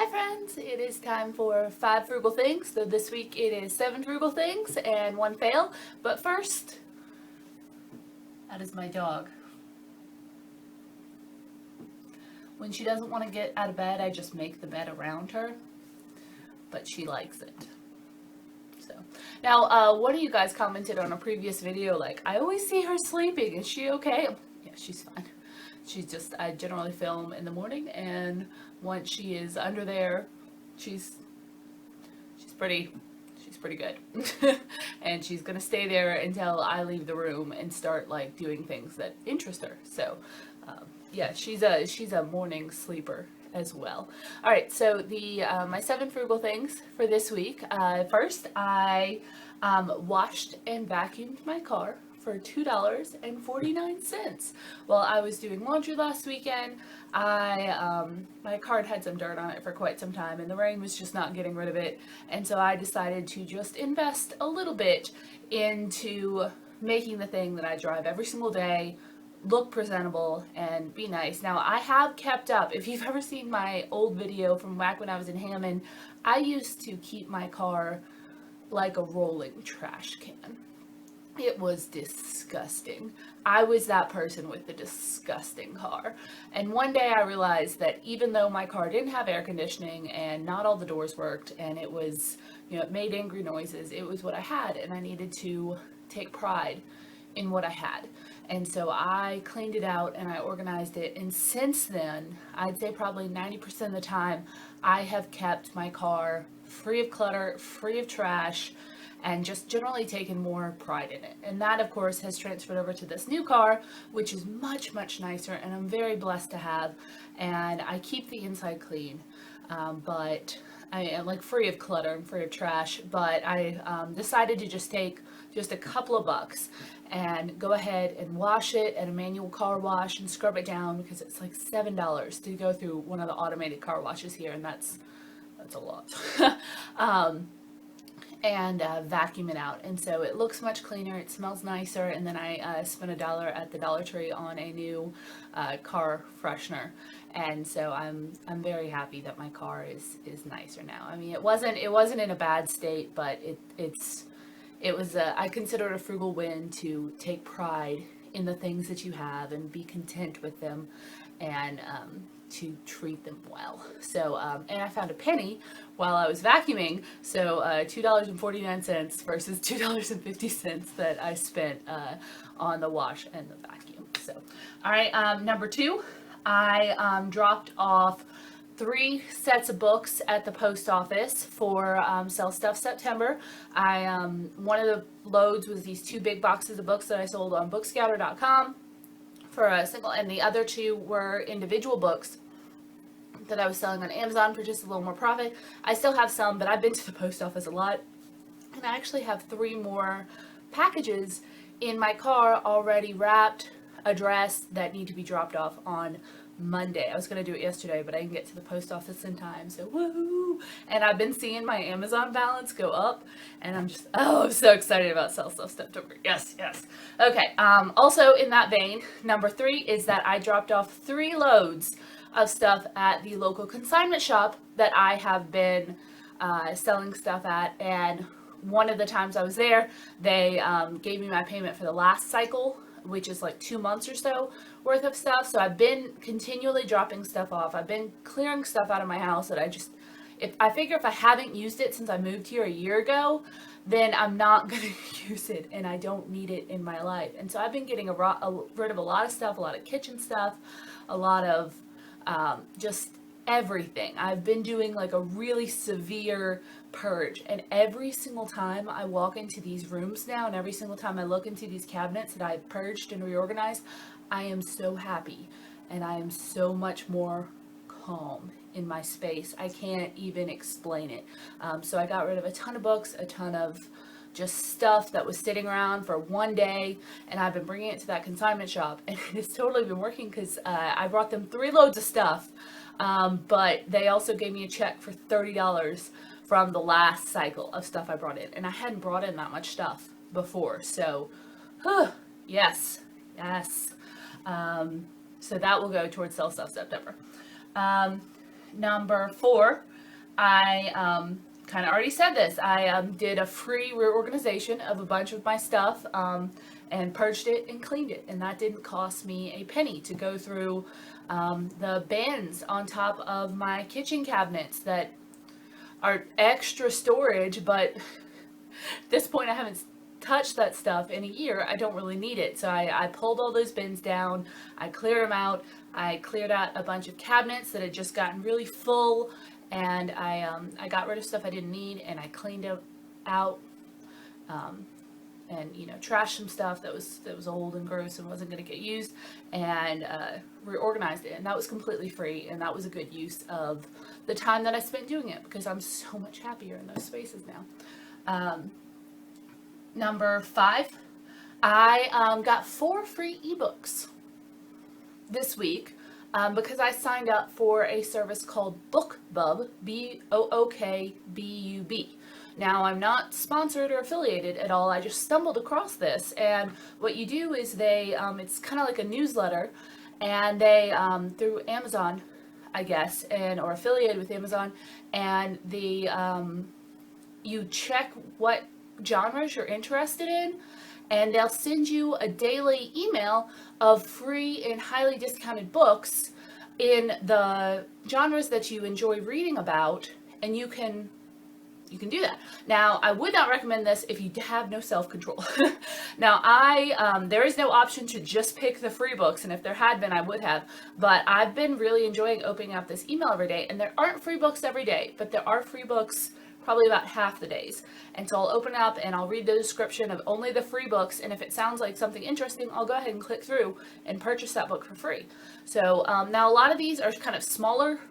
Hi friends, it is time for 5 frugal things. So this week it is 7 frugal things and 1 fail. But first, that is my dog. When she doesn't want to get out of bed, I just make the bed around her, but she likes it. So now, one of you guys commented on a previous video, like, I always see her sleeping. Is she okay? Yeah, she's fine. I generally film in the morning, and once she is under there, she's pretty good. And she's gonna stay there until I leave the room and start like doing things that interest her. So yeah, she's a morning sleeper as well. All right, so the my 7 frugal things for this week. First, I washed and vacuumed my car for $2.49. While I was doing laundry last weekend, my car had some dirt on it for quite some time, and the rain was just not getting rid of it. And so I decided to just invest a little bit into making the thing that I drive every single day look presentable and be nice. Now, I have kept up. If you've ever seen my old video from back when I was in Hammond, I used to keep my car like a rolling trash can. It was disgusting. I was that person with the disgusting car. And one day I realized that even though my car didn't have air conditioning and not all the doors worked and it was, it made angry noises, it was what I had, and I needed to take pride in what I had. And so I cleaned it out and I organized it. And since then, I'd say probably 90% of the time, I have kept my car free of clutter, free of trash, and just generally taken more pride in it. And that, of course, has transferred over to this new car, which is much, much nicer, and I'm very blessed to have. And I keep the inside clean, but I am like free of clutter and free of trash. But I decided to just take just a couple of bucks and go ahead and wash it at a manual car wash and scrub it down, because it's like $7 to go through one of the automated car washes here, and that's a lot. And vacuum it out, and so it looks much cleaner, it smells nicer. And then I spent $1 at the Dollar Tree on a new car freshener, and so I'm very happy that my car is nicer now. I mean, it wasn't in a bad state, but it was I consider it a frugal win to take pride in the things that you have and be content with them, and to treat them well. So, and I found a penny while I was vacuuming, so $2.49 versus $2.50 that I spent on the wash and the vacuum. So, all right, number 2, I dropped off 3 sets of books at the post office for Sell Stuff September. One of the loads was these 2 big boxes of books that I sold on Bookscouter.com for a single, and the other 2 were individual books that I was selling on Amazon for just a little more profit. I still have some, but I've been to the post office a lot, and I actually have 3 more packages in my car already wrapped, addressed, that need to be dropped off on Monday. I was going to do it yesterday, but I didn't get to the post office in time, so woohoo! And I've been seeing my Amazon balance go up, and I'm so excited about Sell Stuff September. Yes. Okay, also in that vein, number 3 is that I dropped off 3 loads of stuff at the local consignment shop that I have been selling stuff at. And one of the times I was there, they gave me my payment for the last cycle, which is like 2 months or so worth of stuff. So I've been continually dropping stuff off. I've been clearing stuff out of my house that if I haven't used it since I moved here a year ago, then I'm not going to use it, and I don't need it in my life. And so I've been getting rid of a lot of stuff, a lot of kitchen stuff, a lot of just everything. I've been doing like a really severe purge, and every single time I walk into these rooms now, and every single time I look into these cabinets that I've purged and reorganized, I am so happy, and I am so much more calm in my space. I can't even explain it. So I got rid of a ton of books, a ton of just stuff that was sitting around for one day, and I've been bringing it to that consignment shop, and it's totally been working, because I brought them 3 loads of stuff, but they also gave me a check for $30 from the last cycle of stuff I brought in, and I hadn't brought in that much stuff before. So yes. So that will go towards Sell Stuff September. Number 4, I kind of already said this. I did a free reorganization of a bunch of my stuff and purged it and cleaned it. And that didn't cost me a penny to go through the bins on top of my kitchen cabinets that are extra storage, but at this point I haven't touched that stuff in a year. I don't really need it. So I pulled all those bins down. I cleared them out. I cleared out a bunch of cabinets that had just gotten really full, and I got rid of stuff I didn't need, and I cleaned it out, and trashed some stuff that was old and gross and wasn't going to get used, and reorganized it. And that was completely free, and that was a good use of the time that I spent doing it, because I'm so much happier in those spaces now. Number 5, I got 4 free ebooks this week because I signed up for a service called BookBub, BOOKBUB. Now, I'm not sponsored or affiliated at all. I just stumbled across this, and what you do is they, it's kind of like a newsletter, and they, through Amazon, I guess, or affiliated with Amazon, and you check what genres you're interested in, and they'll send you a daily email of free and highly discounted books in the genres that you enjoy reading about, and you can do that. Now, I would not recommend this if you have no self-control. Now, there is no option to just pick the free books, and if there had been, I would have. But I've been really enjoying opening up this email every day, and there aren't free books every day, but there are free books probably about half the days. And so I'll open up and I'll read the description of only the free books, and if it sounds like something interesting, I'll go ahead and click through and purchase that book for free. So now a lot of these are kind of smaller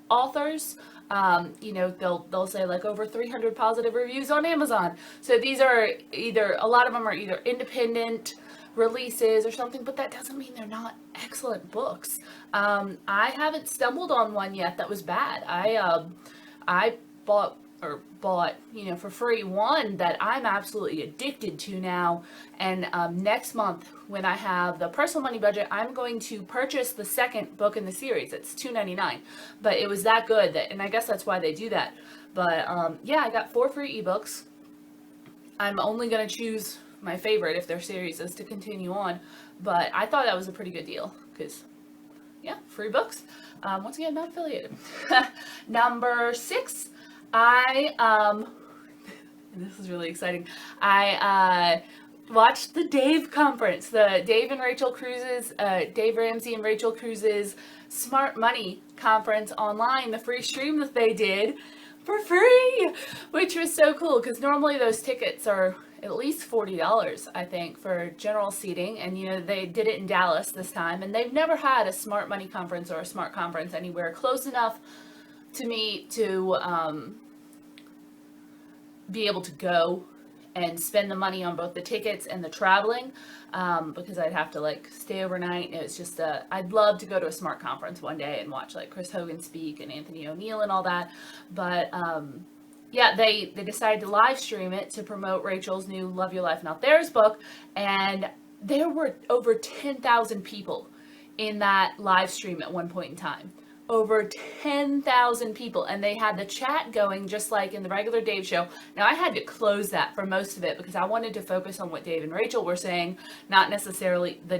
authors. They'll say like over 300 positive reviews on Amazon. So these are a lot of them are either independent releases or something, but that doesn't mean they're not excellent books. I haven't stumbled on one yet that was bad. I bought for free one that I'm absolutely addicted to now, and next month when I have the personal money budget, I'm going to purchase the second book in the series. It's $2.99, but it was that good and I guess that's why they do that. But yeah, I got 4 free ebooks. I'm only going to choose my favorite if their series is to continue on, but I thought that was a pretty good deal because yeah, free books. Once again, not affiliated. Number 6, and this is really exciting, I watched the Dave conference, the Dave Ramsey and Rachel Cruz's Smart Money conference online, the free stream that they did for free, which was so cool because normally those tickets are at least $40, I think, for general seating, and they did it in Dallas this time, and they've never had a Smart Money conference or a Smart conference anywhere close enough to me to be able to go and spend the money on both the tickets and the traveling, because I'd have to stay overnight. It was just I'd love to go to a Smart conference one day and watch Chris Hogan speak and Anthony O'Neill and all that, but yeah, they decided to live stream it to promote Rachel's new Love Your Life Not Theirs book, and there were over 10,000 people in that live stream at one point in time. Over 10,000 people, and they had the chat going just like in the regular Dave show. Now, I had to close that for most of it because I wanted to focus on what Dave and Rachel were saying, not necessarily the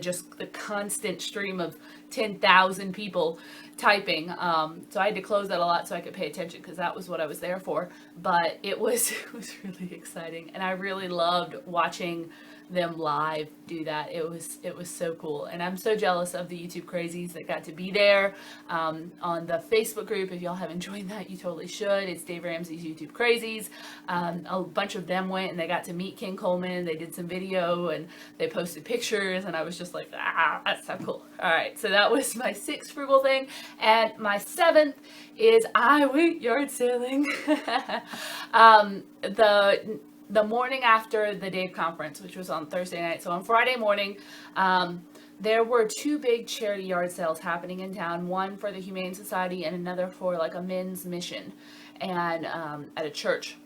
constant stream of 10,000 people typing. So I had to close that a lot so I could pay attention because that was what I was there for. But it was really exciting, and I really loved watching them live do that. It was so cool, and I'm so jealous of the YouTube crazies that got to be there. On the Facebook group, if y'all haven't joined that, you totally should. It's Dave Ramsey's YouTube Crazies. A bunch of them went and they got to meet King Coleman. They did some video and they posted pictures, and I was just like, that's so cool. All right, so that was my 6th frugal thing, and my 7th is I went yard sailing. The morning after the Dave conference, which was on Thursday night, so on Friday morning, there were 2 big charity yard sales happening in town, one for the Humane Society and another for a men's mission, and at a church.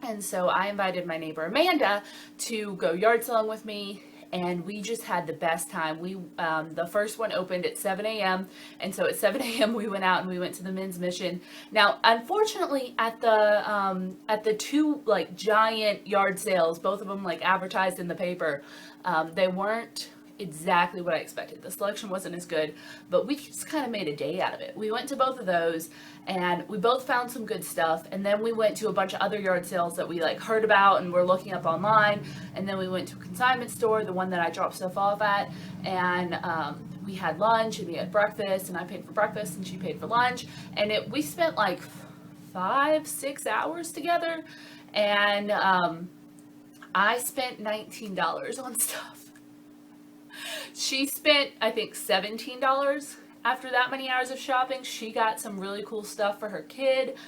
And so I invited my neighbor Amanda to go yard selling with me, and we just had the best time. We the first one opened at 7 a.m. and so at 7 a.m. we went out and we went to the men's mission. Now, unfortunately, at the two like giant yard sales, both of them like advertised in the paper, they weren't exactly what I expected. The selection wasn't as good, but we just kind of made a day out of it. We went to both of those and we both found some good stuff, and then we went to a bunch of other yard sales that we like heard about and were looking up online, and then we went to a consignment store, the one that I dropped stuff off at, and we had lunch and we had breakfast, and I paid for breakfast and she paid for lunch, and we spent like 5-6 hours together, and I spent $19 on stuff. She spent, I think, $17 after that many hours of shopping. She got some really cool stuff for her kids.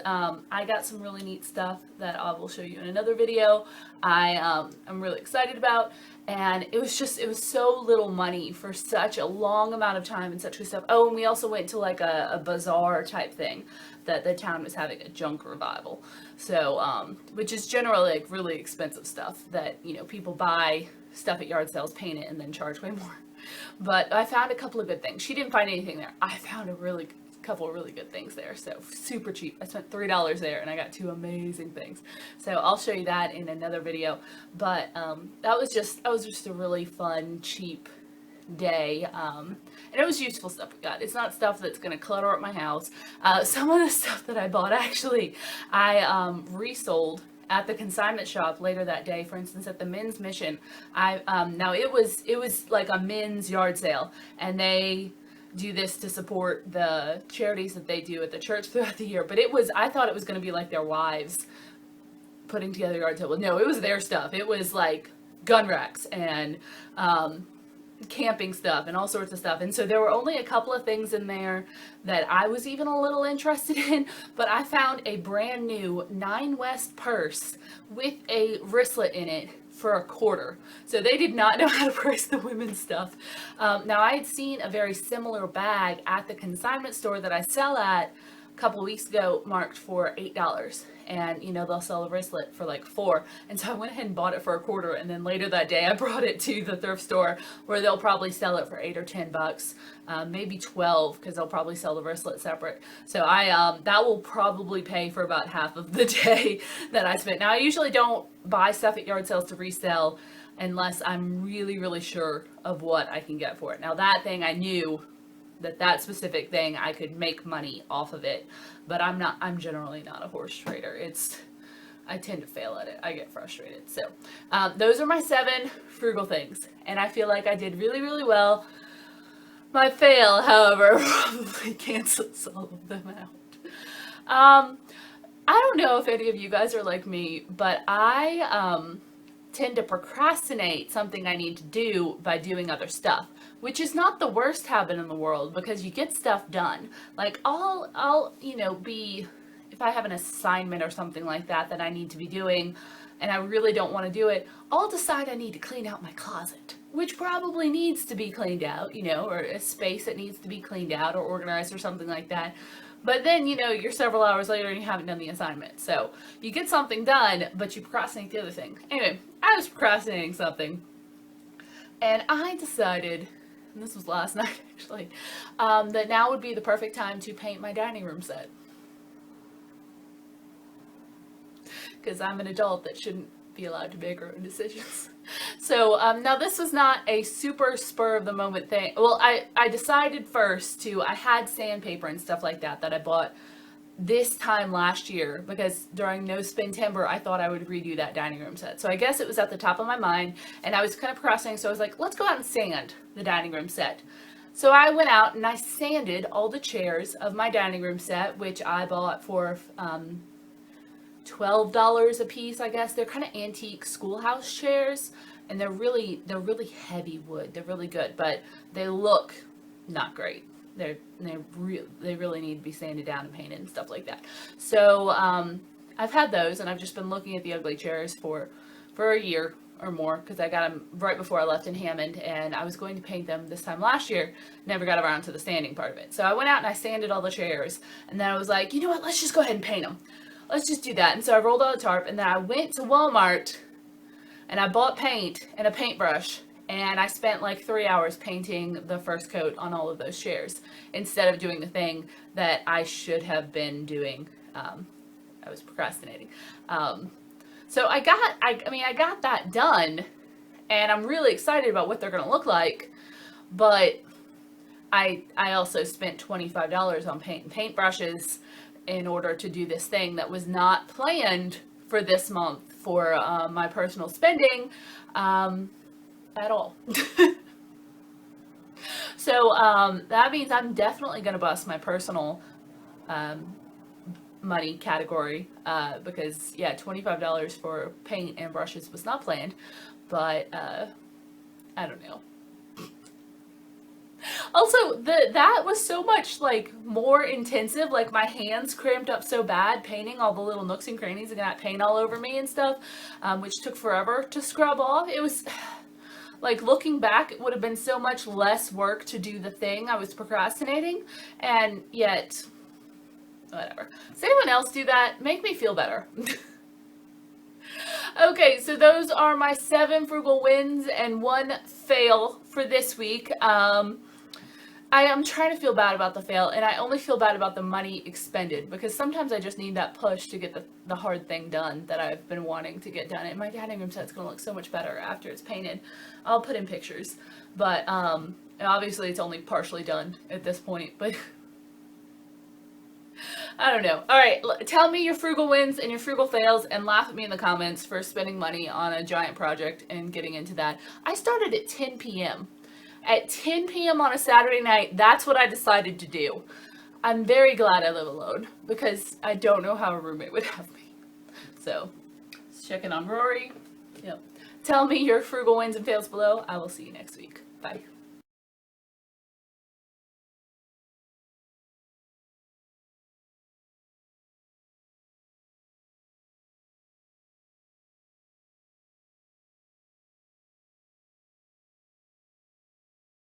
I got some really neat stuff that I will show you in another video. I'm really excited about, and it was so little money for such a long amount of time and such good stuff. Oh, and we also went to like a bazaar type thing that the town was having, a junk revival. So, which is generally like really expensive stuff that, you know, people buy stuff at yard sales, paint it, and then charge way more. But I found a couple of good things. She didn't find anything there. I found a couple of really good things there, so super cheap. I spent $3 there and I got 2 amazing things. So I'll show you that in another video. But that was just a really fun, cheap day, and it was useful stuff we got. It's not stuff that's gonna clutter up my house. Some of the stuff that I bought, actually, I resold at the consignment shop later that day. For instance, at the men's mission, now it was like a men's yard sale, and they do this to support the charities that they do at the church throughout the year. But I thought it was going to be like their wives putting together yard sale. No, it was their stuff. It was like gun racks and camping stuff and all sorts of stuff. And so there were only a couple of things in there that I was even a little interested in, but I found a brand new Nine West purse with a wristlet in it for $0.25. So they did not know how to price the women's stuff. Now, I had seen a very similar bag at the consignment store that I sell at a couple weeks ago, marked for $8, and you know they'll sell a wristlet for like $4, and so I went ahead and bought it for $0.25, and then later that day I brought it to the thrift store where they'll probably sell it for $8 or $10, maybe $12, because they'll probably sell the wristlet separate. So that will probably pay for about half of the day that I spent. Now, I usually don't buy stuff at yard sales to resell unless I'm really, really sure of what I can get for it. Now, that thing, I knew that specific thing I could make money off of it, but I'm generally not a horse trader. I tend to fail at it. I get frustrated. So those are my 7 frugal things, and I feel like I did really, really well. My fail, however, probably cancels all of them out. I don't know if any of you guys are like me, but I tend to procrastinate something I need to do by doing other stuff, which is not the worst habit in the world because you get stuff done. Like I'll be, if I have an assignment or something like that I need to be doing and I really don't want to do it, I'll decide I need to clean out my closet, which probably needs to be cleaned out, or a space that needs to be cleaned out or organized or something like that. But then, you're several hours later and you haven't done the assignment. So you get something done, but you procrastinate the other thing. Anyway, I was procrastinating something, and I decided, and this was last night actually, that now would be the perfect time to paint my dining room set. Because I'm an adult that shouldn't be allowed to make our own decisions. So now this was not a super spur of the moment thing. Well, I decided first I had sandpaper and stuff like that I bought this time last year, because during No Spin Timber I thought I would redo that dining room set. So I guess it was at the top of my mind, and I was kind of procrastinating, so I was like, let's go out and sand the dining room set. So I went out and I sanded all the chairs of my dining room set, which I bought for $12 a piece, I guess. They're kind of antique schoolhouse chairs, and they're really heavy wood. They're really good, but they look not great. They really need to be sanded down and painted and stuff like that. So I've had those, and I've just been looking at the ugly chairs for a year or more, because I got them right before I left in Hammond, and I was going to paint them this time last year. Never got around to the sanding part of it. So I went out and I sanded all the chairs, and then I was like, you know what, let's just go ahead and paint them. Let's just do that. And so I rolled out a tarp, and then I went to Walmart and I bought paint and a paintbrush, and I spent like 3 hours painting the first coat on all of those chairs instead of doing the thing that I should have been doing. I was procrastinating. So I got that done, and I'm really excited about what they're going to look like, but I also spent $25 on paint and paintbrushes in order to do this thing that was not planned for this month for my personal spending at all. So that means I'm definitely going to bust my personal money category because, yeah, $25 for paint and brushes was not planned, but I don't know. Also, that was so much like more intensive. Like my hands cramped up so bad painting all the little nooks and crannies and got paint all over me and stuff, which took forever to scrub off. It was like, looking back, it would have been so much less work to do the thing I was procrastinating, and yet, whatever. Does anyone else do that? Make me feel better. Okay, so those are my 7 frugal wins and 1 fail for this week. I am trying to feel bad about the fail, and I only feel bad about the money expended, because sometimes I just need that push to get the hard thing done that I've been wanting to get done. And my dining room set's going to look so much better after it's painted. I'll put in pictures, but obviously it's only partially done at this point, but I don't know. All right, tell me your frugal wins and your frugal fails, and laugh at me in the comments for spending money on a giant project and getting into that. I started at 10 p.m. At 10 p.m. on a Saturday night, that's what I decided to do. I'm very glad I live alone, because I don't know how a roommate would have me. So, checking on Rory. Yep. Tell me your frugal wins and fails below. I will see you next week. Bye.